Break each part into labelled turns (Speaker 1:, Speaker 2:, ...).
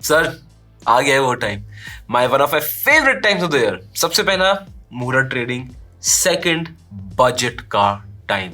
Speaker 1: Sir आ गया है वो time, my one of my favourite times of the year. सबसे पहला मुहूर्त ट्रेडिंग, सेकंड बजट का टाइम।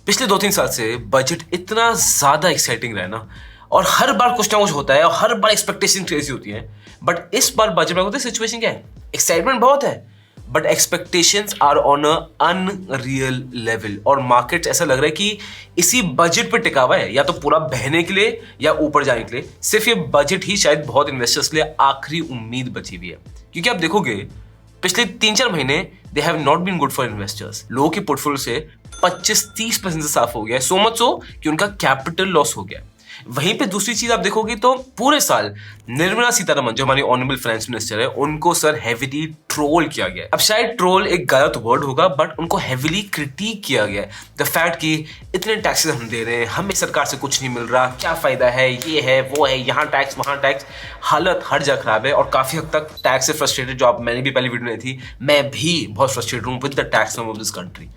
Speaker 1: पिछले 2-3 साल से बजट इतना ज्यादा एक्साइटिंग रहा है ना, और हर बार कुछ ना कुछ होता है और हर बार एक्सपेक्टेशन क्रेजी होती है। बट इस बार बजट में होता है सिचुएशन क्या है, एक्साइटमेंट बहुत है but expectations are on a unreal level, और मार्केट ऐसा लग रहा है कि इसी बजट पे टिका हुआ है, या तो पूरा बहने के लिए या ऊपर जाने के लिए। सिर्फ ये बजट ही शायद बहुत इन्वेस्टर्स के लिए आखिरी उम्मीद बची हुई है, क्योंकि आप देखोगे पिछले 3-4 महीने they have not been good for investors. लोगों के पोर्टफोलियो से 25-30% से साफ हो गया, सो मच सो कि उनका कैपिटल लॉस हो गया। वहीं पे दूसरी चीज आप देखोगे तो पूरे साल निर्मला सीतारमण जो हमारी ऑनरेबल फाइनेंस मिनिस्टर है, उनको सर हेवीली ट्रोल किया गया। अब शायद ट्रोल एक गलत वर्ड होगा, बट उनको हेवीली क्रिटिक किया गया। द फैक्ट कि इतने टैक्सेस हम दे रहे हैं, हमें सरकार से कुछ नहीं मिल रहा, क्या फायदा है, ये है वो है, यहाँ टैक्स वहाँ टैक्स, हालत हर जगह खराब है। और काफी हद तक टैक्स से फ्रस्ट्रेटेड, जो आप मैंने भी पहली वीडियो में थी, मैं भी बहुत फ्रस्ट्रेटेड हूँ with the tax of this country.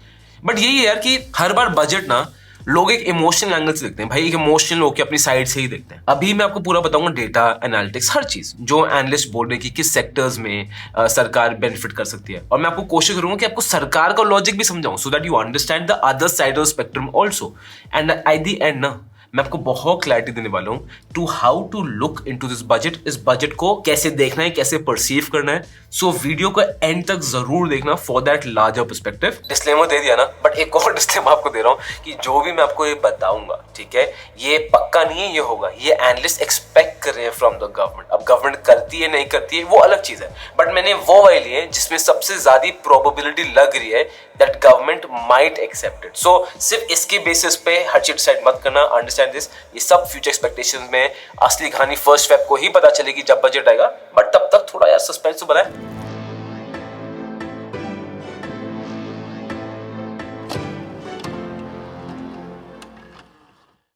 Speaker 1: But यही है यार कि हर बार बजट ना लोग एक इमोशनल एंगल से देखते हैं, भाई एक इमोशनल होकर अपनी साइड से ही देखते हैं। अभी मैं आपको पूरा बताऊंगा डेटा एनालिटिक्स, हर चीज जो एनालिस्ट बोल रहे हैं कि किस सेक्टर्स में सरकार बेनिफिट कर सकती है, और मैं आपको कोशिश करूंगा कि आपको सरकार का लॉजिक भी समझाऊं, so that you understand the other side of spectrum also. And at the end ना मैं आपको बहुत क्लैरिटी देने वाला हूं to how to look into this budget. इस बजट को कैसे देखना है, कैसे परसीव करना है। सो वीडियो को एंड तक जरूर देखना for that larger perspective. Disclaimer दे दिया ना, बट एक और डिस्क्लेमर आपको दे रहा हूं कि जो भी मैं आपको ये बताऊंगा, ठीक है, ये पक्का नहीं है, ये होगा, ये एनालिस्ट एक्सपेक्ट कर रहे हैं फ्रॉम द गवर्नमेंट। अब गवर्नमेंट करती है नहीं करती है वो अलग चीज है, बट मैंने वो वाली ली है जिसमें सबसे ज्यादा प्रोबेबिलिटी लग रही है that government might accept it. So सिर्फ इसके बेसिस पे हर चीज डिसाइड मत करना, अंडरस्टैंड दिस। ये सब फ्यूचर एक्सपेक्टेशंस में, असली कहानी 1 फेब को ही पता चलेगी जब बजट आएगा, बट तब तक थोड़ा यार सस्पेंस तो बनाए।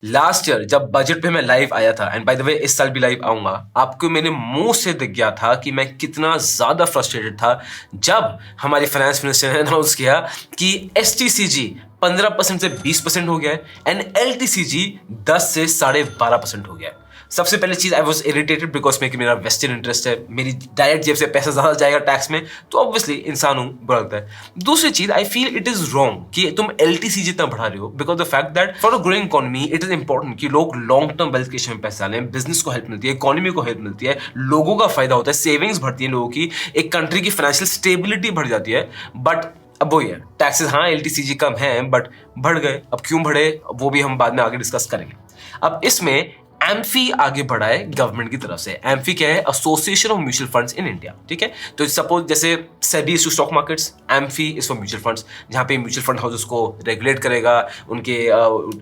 Speaker 1: लास्ट ईयर जब बजट पे मैं लाइव आया था, एंड बाय द वे इस साल भी लाइव आऊंगा, आपको मेरे मुंह से दिख गया था कि मैं कितना ज्यादा फ्रस्ट्रेटेड था जब हमारे फाइनेंस मिनिस्टर ने अनाउंस किया कि एसटीसीजी 15% से 20% हो गया है एंड एलटीसीजी 10 से 12.5% हो गया है। सबसे पहली चीज, आई वॉज इरिटेटेड बिकॉज में कि मेरा वेस्टेड इंटरेस्ट है, मेरी डायरेक्ट जेब से पैसा ज्यादा जाएगा टैक्स में, तो ऑब्वियसली इंसान हूं, बुरा लगता है। दूसरी चीज, I feel it is wrong कि तुम एलटीसी जितना बढ़ा रहे हो, because the fact that for a growing economy it is important कि लोग लॉन्ग टर्म वेल्थ क्रिएशन में पैसा लें, बिजनेस को हेल्प मिलती है, इकोनॉमी को हेल्प मिलती है, लोगों का फायदा होता है, सेविंग्स बढ़ती है लोगों की, एक कंट्री की फाइनेंशियल स्टेबिलिटी बढ़ जाती है। बट अब वही है, टैक्सेस हाँ एलटीसीजी कम है बट बढ़ गए। अब क्यों बढ़े वो भी हम बाद में आगे डिस्कस करेंगे। अब इसमें एम्फी आगे बढ़ा है गवर्नमेंट की तरफ से। एम्फी क्या है? Association of mutual funds in India, ठीक है। तो सपोज जैसे SEBI is to stock markets, AMFI is for mutual funds, जहां पे म्यूचुअल फंड हाउसेस को रेगुलेट करेगा, उनके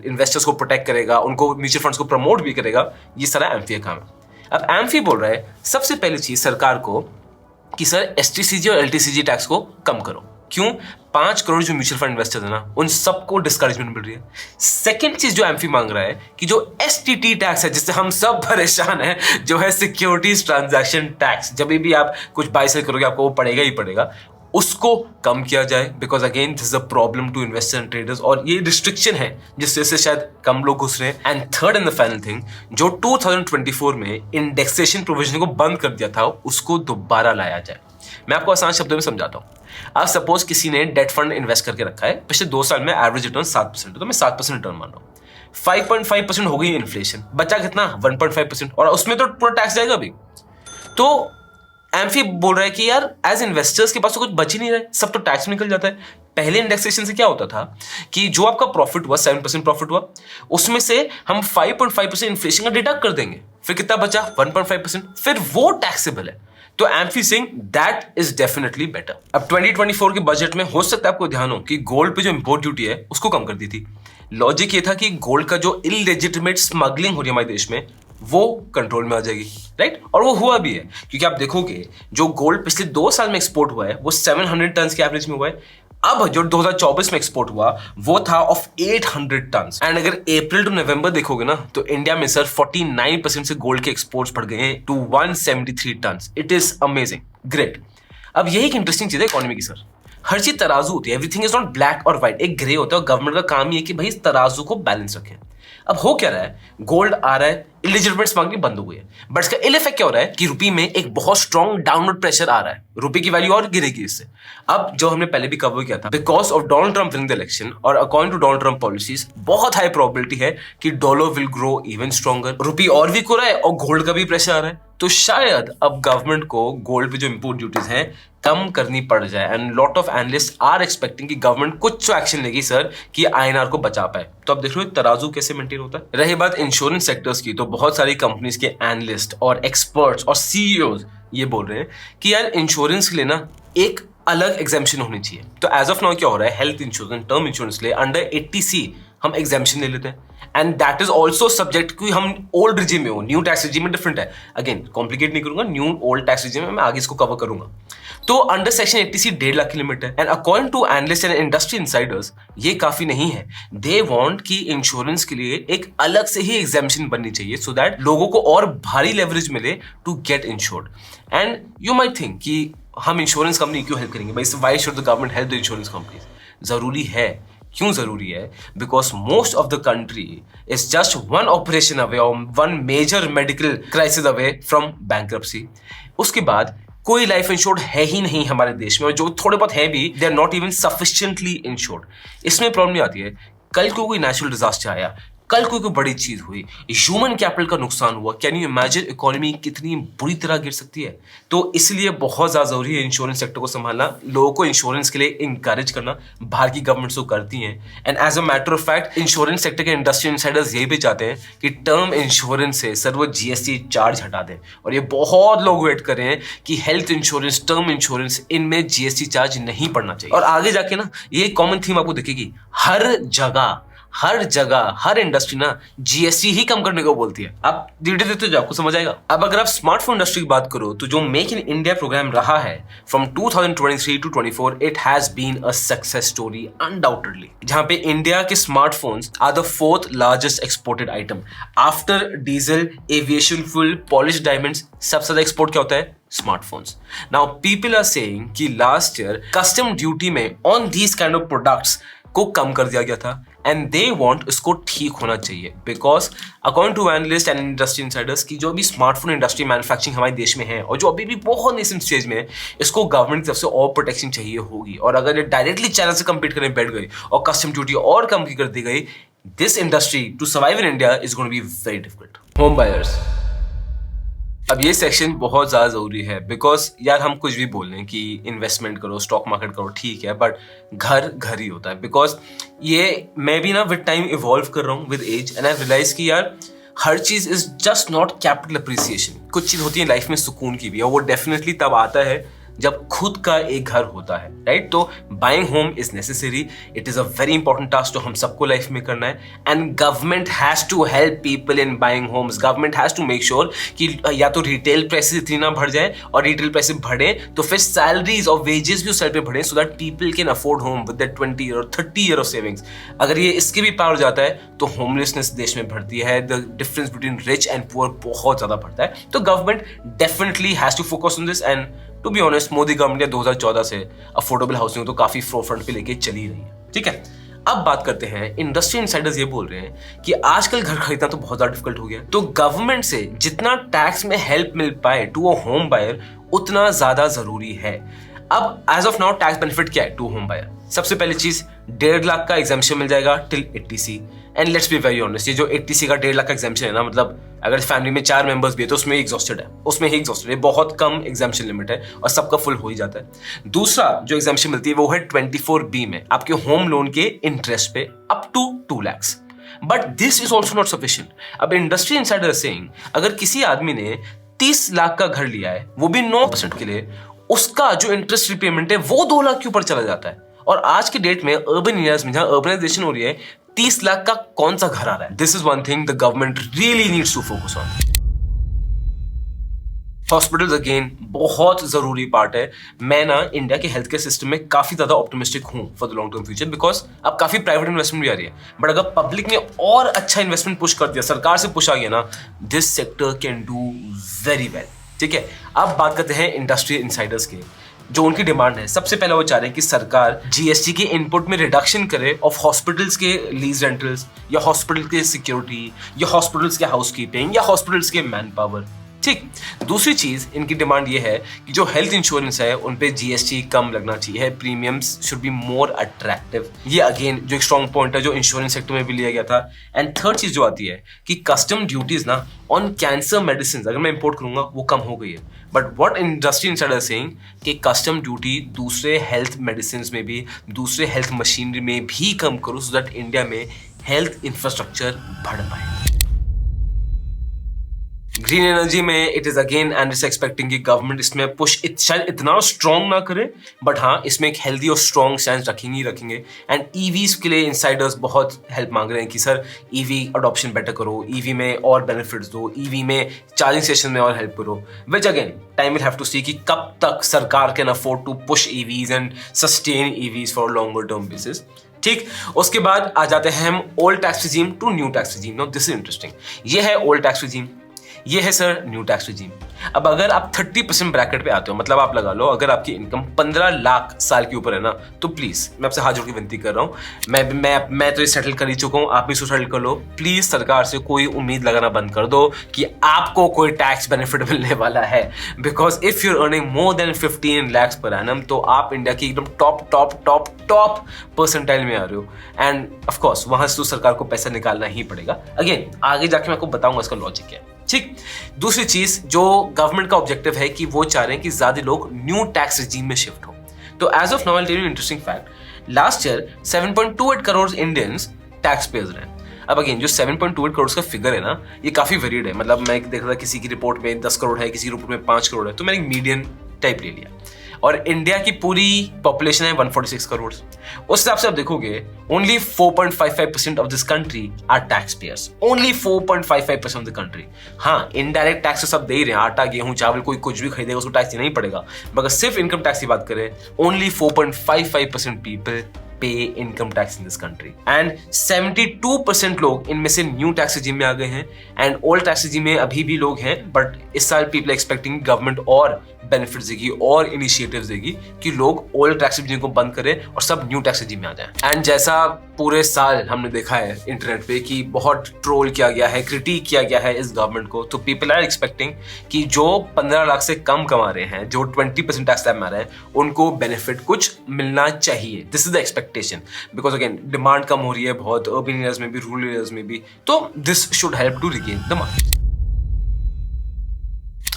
Speaker 1: इन्वेस्टर्स को प्रोटेक्ट करेगा, उनको म्यूचुअल फंड्स को प्रमोट भी करेगा। ये सारा एम्फी का काम है। अब एम्फी बोल रहा है सबसे पहली चीज सरकार को कि सर एसटीसीजी और एलटीसीजी टैक्स को कम करो। क्यों? 5 करोड़ जो म्यूचुअल फंड इन्वेस्टर्स है ना, उन सबको डिस्करेजमेंट मिल रही है। सेकंड चीज जो एम्फी मांग रहा है कि जो एसटीटी टैक्स है, जिससे हम सब परेशान हैं, जो है सिक्योरिटीज ट्रांजैक्शन टैक्स, जब भी आप कुछ बाय सेल करोगे आपको वो पड़ेगा ही पड़ेगा, उसको कम किया जाए। Because again this is a problem to investor and traders, और ये रिस्ट्रिक्शन है जिससे से शायद कम लोग घुस रहे हैं। And third and the final thing, जो 2024 में इंडेक्सेशन प्रोविजन को बंद कर दिया था, उसको दोबारा लाया जाए। मैं आपको आसान शब्दों में समझाता हूं। आप सपोज किसी ने डेट फंड इन्वेस्ट करके रखा है, पिछले 2 साल में एवरेज रिटर्न 7% है, तो मैं 7% रिटर्न मान रहा हूं। 5.5% हो गई इन्फ्लेशन, बचा कितना? 1.5%, और उसमें तो पूरा टैक्स जाएगा अभी। तो एम्फी बोल रहा है कि यार एज इन्वेस्टर्स के पास तो कुछ बच ही नहीं रहा है, सब तो टैक्स में निकल जाता है। पहले इंडेक्सेशन से क्या होता था कि जो आपका प्रॉफिट हुआ, 7% प्रॉफिट हुआ, उसमें से हम 5.5% इन्फ्लेशन का डिडक्ट कर देंगे, फिर कितना बचा? 1.5%, फिर वो टैक्सेबल है। तो amphi Singh that is definitely better. अब 2024 के बजट में हो सकता है आपको ध्यान हो कि गोल्ड पे जो इंपोर्ट ड्यूटी है उसको कम कर दी थी। लॉजिक ये था कि गोल्ड का जो इललेजिटिमेट स्मगलिंग हो रही है हमारे देश में, वो कंट्रोल में आ जाएगी, राइट? और वो हुआ भी है, क्योंकि आप देखोगे जो गोल्ड पिछले 2 साल में एक्सपोर्ट हुआ है वो 700 टन के एवरेज में हुआ है। अब जो 2024 में एक्सपोर्ट हुआ वो था ऑफ 800 टन। एंड अगर अप्रैल टू नवंबर देखोगे ना, तो इंडिया में सर 49% से गोल्ड के एक्सपोर्ट्स बढ़ गए हैं to 173 ton. It is amazing, great. अब यही एक इंटरेस्टिंग चीज है इकोनॉमी की सर, हर चीज तराजू होती है, एवरीथिंग इज नॉट ब्लैक और व्हाइट, एक ग्रे होता है। और गवर्नमेंट का काम ये है कि भाई इस तराजू को बैलेंस रखें। अब हो क्या रहा है, गोल्ड आ रहा है, इलिजिटमेट्स मांगनी बंद हो गई है, बट इसका इल इफेक्ट क्या हो रहा है कि रुपये में एक बहुत स्ट्रॉन्ग डाउनवर्ड प्रेशर आ रहा है, रुपये की वैल्यू और गिरेगी इससे। अब जो हमने पहले भी कवर किया था, because of Donald Trump winning the election और according to Donald Trump policies, बहुत हाई प्रोबेबिलिटी है कि dollar will grow even stronger, रुपये और वीक हो रहा है और गोल्ड का भी प्रेशर आ रहा है। तो शायद अब गवर्नमेंट को गोल्ड पे जो इंपोर्ट ड्यूटीज हैं कम करनी पड़ जाए, and lot of analyst are expecting कि गवर्नमेंट कुछ तो एक्शन लेगी सर कि आईएनआर को बचा पाए। तो अब देख लो तराजू कैसे मेंटेन होता है। रही बात इंश्योरेंस सेक्टर्स की, तो बहुत सारी कंपनीज के एनालिस्ट और एक्सपर्ट्स और सीईओज ये बोल रहे हैं कि यार इंश्योरेंस के लिए ना एक अलग एग्जाम्पशन होनी चाहिए। तो एज ऑफ नाउ क्या हो रहा है, हेल्थ इंश्योरेंस, टर्म इंश्योरेंस ले अंडर 80C हम एग्जाम्पशन ले लेते हैं, and that is also subject कि हम ओल्ड रिजीम में हो, न्यू टैक्स रिजीम में डिफरेंट है। अगेन कॉम्प्लिकेट नहीं करूंगा, न्यू ओल्ड टैक्स रिजीम में मैं आगे इसको कवर करूंगा। तो अंडर सेक्शन 80C 1.5 लाख की लिमिट है, and according to analyst and industry insiders ये काफी नहीं है। दे वांट कि इंश्योरेंस के लिए एक अलग से ही एग्जाम्पशन बननी चाहिए सो दैट लोगों को और भारी लेवरेज मिले to get insured. And you might think कि हम इंश्योरेंस कंपनी क्यों हेल्प करेंगे भाई, why should the government help the insurance companies? जरूरी है। क्यों जरूरी है? Because most of the country is just one operation away और one major medical crisis away from bankruptcy. उसके बाद कोई लाइफ इंश्योर्ड है ही नहीं हमारे देश में, और जो थोड़े बहुत है भी they are not even sufficiently insured. इसमें प्रॉब्लम नहीं आती है, कल को कोई नेचुरल डिजास्टर आया, कल कोई बड़ी चीज हुई, ह्यूमन कैपिटल का नुकसान हुआ, कैन यू इमेजिन इकोनॉमी कितनी बुरी तरह गिर सकती है? तो इसलिए बहुत ज्यादा जरूरी है इंश्योरेंस सेक्टर को संभालना, लोगों को इंश्योरेंस के लिए इंकरेज करना। बाहर की गवर्नमेंट्स तो करती हैं, and as a matter of fact insurance sector के इंडस्ट्री इनसाइडर्स ये भी चाहते हैं कि टर्म इंश्योरेंस से सर वो GST चार्ज हटा दें, और ये बहुत लोग वेट कर रहे हैं कि हेल्थ इंश्योरेंस, टर्म इंश्योरेंस, इनमें GST चार्ज नहीं पड़ना चाहिए। और आगे जाके ना ये कॉमन थीम आपको दिखेगी, हर जगह हर इंडस्ट्री ना GST ही कम करने को बोलती है। आप धीरे देते जाओ, आपको समझ आएगा। अब अगर आप स्मार्टफोन इंडस्ट्री की बात करो, तो जो मेक इन इंडिया प्रोग्राम रहा है from 2023 to 24, it has been a success story undoubtedly, जहां पे इंडिया के smartphones are the 4th largest exported item after diesel, aviation fuel, polish diamonds. सबसे ज्यादा एक्सपोर्ट क्या होता है? Smartphones. Now people are saying कि लास्ट ईयर कस्टम ड्यूटी में on these kind of products को कम कर दिया गया था, एंड दे वांट इसको ठीक होना चाहिए, because according to analyst and industry insiders की जो भी स्मार्टफोन इंडस्ट्री मैन्युफैक्चरिंग हमारे देश में है और जो अभी भी बहुत नेसेंट स्टेज में है, इसको गवर्नमेंट की तरफ से और प्रोटेक्शन चाहिए होगी। और अगर ये डायरेक्टली चाइना से कम्पीट करने बैठ गई और कस्टम ड्यूटी और कम की कर दी गई, this industry to survive in India is going to be very difficult. Home buyers, अब ये सेक्शन बहुत ज़्यादा ज़रूरी है, बिकॉज यार हम कुछ भी बोल रहे हैं कि इन्वेस्टमेंट करो, स्टॉक मार्केट करो, ठीक है, बट घर ही होता है। बिकॉज ये मैं भी ना विद टाइम इवॉल्व कर रहा हूँ with age, and I realize कि यार हर चीज़ is just not capital appreciation. कुछ चीज़ होती है लाइफ में सुकून की भी, और वो डेफिनेटली तब आता है जब खुद का एक घर होता है, राइट? तो buying home is necessary, it is a very important task जो हम सबको लाइफ में करना है, and government has to help people in buying homes. Government has to make sure कि या तो रिटेल प्राइसेस इतनी ना बढ़ जाए, और रिटेल प्राइसेस बढ़े तो फिर सैलरीज और वेजेस भी उस साइड पे बढ़े, so that people can afford home with that 20 और 30 ईयर ऑफ सेविंग्स। अगर ये इसके भी पावर जाता है तो होमलेसनेस देश में बढ़ती है, the difference between rich and poor बहुत ज्यादा बढ़ता है। तो government definitely has to focus on this, and to be honest Modi government ने 2014 से अफोर्डेबल हाउसिंग तो काफी फ्रंट पे लेके चली रही है, ठीक है। अब बात करते हैं, इंडस्ट्री इनसाइडर्स ये बोल रहे हैं कि आजकल घर खरीदना तो बहुत ज्यादा डिफिकल्ट हो गया, तो गवर्नमेंट से जितना टैक्स में हेल्प मिल पाए टू अ होम बायर उतना ज्यादा जरूरी है। अब as of now tax benefit क्या है टू होम बायर? सबसे पहली चीज 1.5 लाख का एग्जाम्पशन मिल जाएगा till 80C, and let's be very honest, ये जो 80C का 1.5 लाख का एग्जाम्पशन है ना, मतलब अगर फैमिली में 4 मेंबर्स भी है तो उसमें ही एग्जॉस्टेड है, बहुत कम एग्जाम्पशन लिमिट है और सबका फुल हो ही जाता है। दूसरा जो एग्जाम्पशन मिलती है वो है 24B में आपके होम लोन के इंटरेस्ट पे up to 2 lakh, but this is also not sufficient. अब इंडस्ट्री इनसाइडर सेइंग अगर किसी आदमी ने 30 लाख का घर लिया है, वो भी 9% के लिए, उसका जो इंटरेस्ट रिपेमेंट है वो 2 लाख के ऊपर चला जाता है। और आज के डेट में अर्बन एरियाज में जहां अर्बनाइजेशन हो रही है, 30 लाख का कौन सा घर आ रहा है? This is one thing the government really needs to focus on. Hospitals again बहुत जरूरी पार्ट है। मैं ना इंडिया के हेल्थ केयर सिस्टम में काफी ज्यादा ऑप्टिमिस्टिक हूं for the long term future, because अब काफी प्राइवेट इन्वेस्टमेंट भी आ रही है, बट अगर पब्लिक ने और अच्छा इन्वेस्टमेंट पुश कर दिया, सरकार से पुश आ गया ना, this sector can do very well, ठीक है। अब बात करते हैं इंडस्ट्री इनसाइडर्स के। जो उनकी डिमांड है, सबसे पहले वो चाह रहे हैं कि सरकार जीएसटी के इनपुट में रिडक्शन करे ऑफ हॉस्पिटल्स के लीज रेंटल्स, या हॉस्पिटल के सिक्योरिटी, या हॉस्पिटल्स के हाउसकीपिंग, या हॉस्पिटल्स के मैन पावर। ठीक। दूसरी चीज इनकी डिमांड ये है कि जो हेल्थ इंश्योरेंस है उन पे जीएसटी कम लगना चाहिए, premiums should be more attractive. ये अगेन जो एक स्ट्रॉन्ग पॉइंट है जो इंश्योरेंस सेक्टर में भी लिया गया था। एंड थर्ड चीज जो आती है कि कस्टम ड्यूटीज ना ऑन कैंसर मेडिसिन अगर मैं इंपोर्ट करूंगा वो कम हो गई है। But what industry insider saying कि कस्टम ड्यूटी दूसरे हेल्थ मेडिसिन में भी, दूसरे हेल्थ मशीनरी में भी कम करो, सो दैट इंडिया में हेल्थ इंफ्रास्ट्रक्चर बढ़ पाए। ग्रीन एनर्जी में it is again and is expecting कि गवर्नमेंट इसमें पुश शायद इतना स्ट्रॉन्ग ना करे, बट हाँ इसमें एक हेल्दी और स्ट्रॉन्ग स्टैंड रखेंगे। एंड ईवीज के लिए इनसाइडर्स बहुत हेल्प मांग रहे हैं कि सर ईवी अडॉप्शन बेटर करो, ईवी में और बेनिफिट्स दो, ईवी में चार्जिंग स्टेशन में और हेल्प करो। Which again time will have to see कि कब तक सरकार can afford to push EVs and sustain EVs for longer term basis. ठीक। उसके बाद आ जाते हैं हम old tax regime to new tax regime. Now this is interesting. ये है ओल्ड टैक्स रिजीम, ये है सर न्यू टैक्स रिजीम। अब अगर आप 30% ब्रैकेट पे आते हो, मतलब आप लगा लो अगर आपकी इनकम 15 लाख साल के ऊपर है ना, तो प्लीज मैं आपसे हाथ जोड़ के विनती कर रहा हूं, मैं तो ये सेटल कर ही चुका हूं, आप भी सेटल कर लो। प्लीज सरकार से कोई उम्मीद लगाना बंद कर दो कि आपको कोई टैक्स बेनिफिट मिलने वाला है। Because if you are earning more than 15 lakhs per annum तो आप इंडिया की एकदम टॉप परसेंटाइल में आ रहे हो। एंड ऑफकोर्स वहां से तो सरकार को पैसा निकालना ही पड़ेगा। अगेन आगे जाके मैं आपको बताऊंगा इसका लॉजिक क्या है। ठीक। दूसरी चीज जो गवर्नमेंट का ऑब्जेक्टिव है कि वो चाह रहे हैं कि ज्यादा लोग न्यू टैक्स रिजीम में शिफ्ट हो। तो as of now I will tell you interesting fact, last year 7.28 crore Indians tax payers रहे। अब अगेन जो 7.28 करोड़ का फिगर है ना, ये काफी वेरिड है। मतलब मैं देख रहा था किसी की रिपोर्ट में 10 करोड़ है, किसी की रिपोर्ट में 5 करोड़ है, तो मैंने एक मीडियन टाइप ले लिया। और इंडिया की पूरी पॉपुलेशन है 146 करोड़। उस हिसाब से आप देखोगे only 4.55% of this country are tax payers, only 4.55% of the country. हाँ इनडायरेक्ट टैक्स सब दे ही रहे हैं, आटा गेहूं चावल कोई कुछ भी खरीदेगा उसको टैक्स देना ही पड़ेगा। मगर सिर्फ इनकम टैक्स की बात करें, ओनली 4.55% पीपल पे income tax in this country. And 72% लोग इनमें से न्यू टैक्स रिजीम में आ गए हैं। एंड ओल्ड टैक्स रिजीम में अभी भी लोग हैं, बट इस साल पीपल एक्सपेक्टिंग गवर्नमेंट और बेनिफिट्स देगी और इनिशिएटिव्स देगी कि लोग ओल्ड टैक्स रिजीम को बंद करें और सब न्यू टैक्स रिजीम में आ जाए। एंड जैसा पूरे साल हमने देखा है इंटरनेट पे कि बहुत ट्रोल किया गया है, क्रिटिक किया गया है इस गवर्नमेंट को, तो पीपल आर एक्सपेक्टिंग कि जो 15 लाख से कम कमा रहे हैं, जो 20% टैक्स स्लैब में आ रहे हैं, उनको बेनिफिट कुछ मिलना चाहिए। This is the expectation. Because again demand कम हो रही है बहुत, अर्बन एरियाज में भी, रूरल एरियाज में भी, तो this should help to regain the market.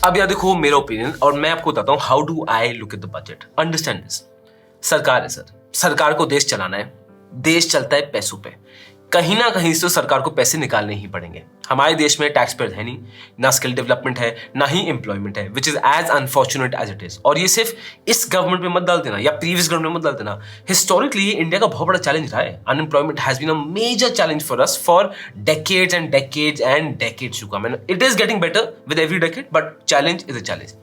Speaker 1: अब यार देखो मेरा ओपिनियन, और मैं आपको बताता हूं how do I look at the budget. Understand this, सरकार है सर, सरकार को देश चलाना है, देश चलता है पैसों पे। कहीं ना कहीं से सरकार को पैसे निकालने ही पड़ेंगे। हमारे देश में टैक्स पेयर है नहीं, ना स्किल डेवलपमेंट है, ना ही एम्प्लॉयमेंट है, which is as unfortunate as it is. और ये सिर्फ इस गवर्नमेंट में मत डाल देना या प्रीवियस गवर्नमेंट में मत डाल देना। हिस्टोरिकली ये इंडिया का बहुत बड़ा चैलेंज रहा है। Unemployment has been a major challenge for us for decades and decades and decades to come. It is getting better with every decade, but challenge is a challenge.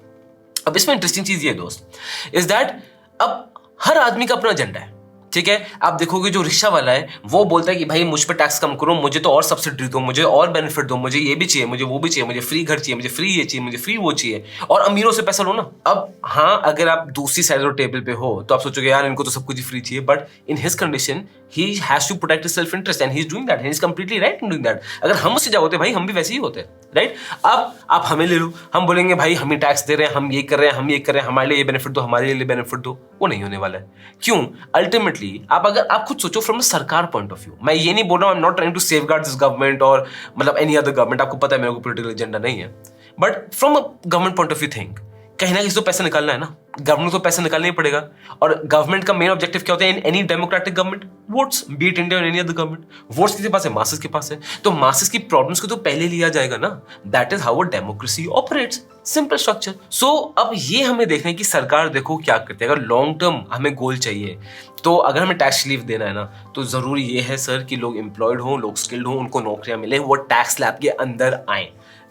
Speaker 1: अब इसमें interesting चीज ये दोस्त इज दैट अब हर आदमी का अपना agenda है। ठीक है, आप देखोगे जो रिक्शा वाला है वो बोलता है कि भाई मुझ पे टैक्स कम करो, मुझे तो और सब्सिडी दो, मुझे और बेनिफिट दो, मुझे ये भी चाहिए, मुझे वो भी चाहिए, मुझे फ्री घर चाहिए, मुझे फ्री ये चाहिए, मुझे फ्री वो चाहिए, और अमीरों से पैसा लो ना। अब हाँ अगर आप दूसरी साइड ऑफ टेबल पे हो तो आप सोचोगे यार इनको तो सब कुछ फ्री चाहिए, but in his condition he has to protect his self interest and he's doing that, and he's completely right in doing that। अगर हम उससे जाओ होते भाई हम भी वैसे ही होते, राइट। अब आप हमें ले लो, हम बोलेंगे भाई हम ही टैक्स दे रहे हैं, हम ये कर रहे हैं, हम ये कर रहे हैं, हमारे लिए ये बेनिफिट दो, हमारे लिए बेनिफिट दो, वो नहीं होने वाला है। क्यों? अल्टीमेटली आप खुद सोचो फ्रॉम सरकार पॉइंट ऑफ व्यू। मैं ये नहीं बोल रहा हूँ, I am not trying to safeguard this government और मतलब एनी अदर गवर्नमेंट, आपको पता है मेरे को पॉलिटिकल एजेंडा नहीं है, but from a government point of view think, कहीं ना कहीं तो पैसा निकालना है ना, गवर्नमेंट को पैसा निकालना ही पड़ेगा। और गवर्नमेंट का मेन ऑब्जेक्टिव क्या होता है in any democratic government? Votes, be it India और एनी अदर गवर्नमेंट। वोट्स किसके पास है? मासेस के पास है। तो मासेस की प्रॉब्लम्स को तो पहले लिया जाएगा ना। That is how a democracy operates, simple structure. So अब ये हमें देखना है कि सरकार देखो क्या करती है। अगर लॉन्ग टर्म हमें गोल चाहिए तो अगर हमें टैक्स रिलीफ देना है ना, तो जरूरी ये है सर कि लोग एम्प्लॉयड हों, लोग स्किल्ड हों, उनको नौकरियां मिले, वो टैक्स स्लैब के अंदर आए,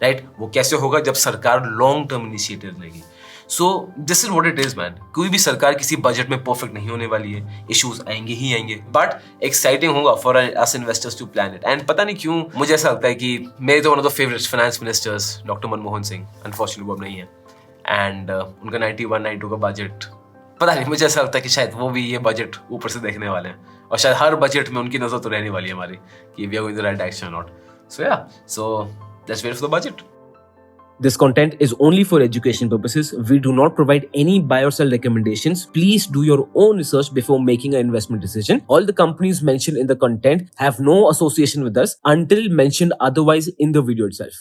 Speaker 1: राइट। वो कैसे होगा? जब सरकार लॉन्ग टर्म इनिशिएटिव लेगी। So this is what it is man. कोई भी सरकार किसी बजट में परफेक्ट नहीं होने वाली है, इश्यूज आएंगे ही आएंगे, बट एक्साइटिंग होगा for us investors to plan it. And पता नहीं क्यों मुझे ऐसा लगता है कि मेरे तो one of the favourite finance ministers doctor Manmohan Singh, unfortunately वो अब नहीं है, एंड उनका 91-92 का बजट पता नहीं, मुझे ऐसा लगता है कि शायद वो भी ये बजट ऊपर से देखने वाले हैं, और शायद हर बजट में उनकी नजर तो रहने वाली है हमारी कि we are going the right direction not. So yeah, so let's wait for the budget. This content is only for education purposes. We do not provide any buy or sell recommendations. Please do your own research before making an investment decision. All the companies mentioned in the content have no association with us until mentioned otherwise in the video itself.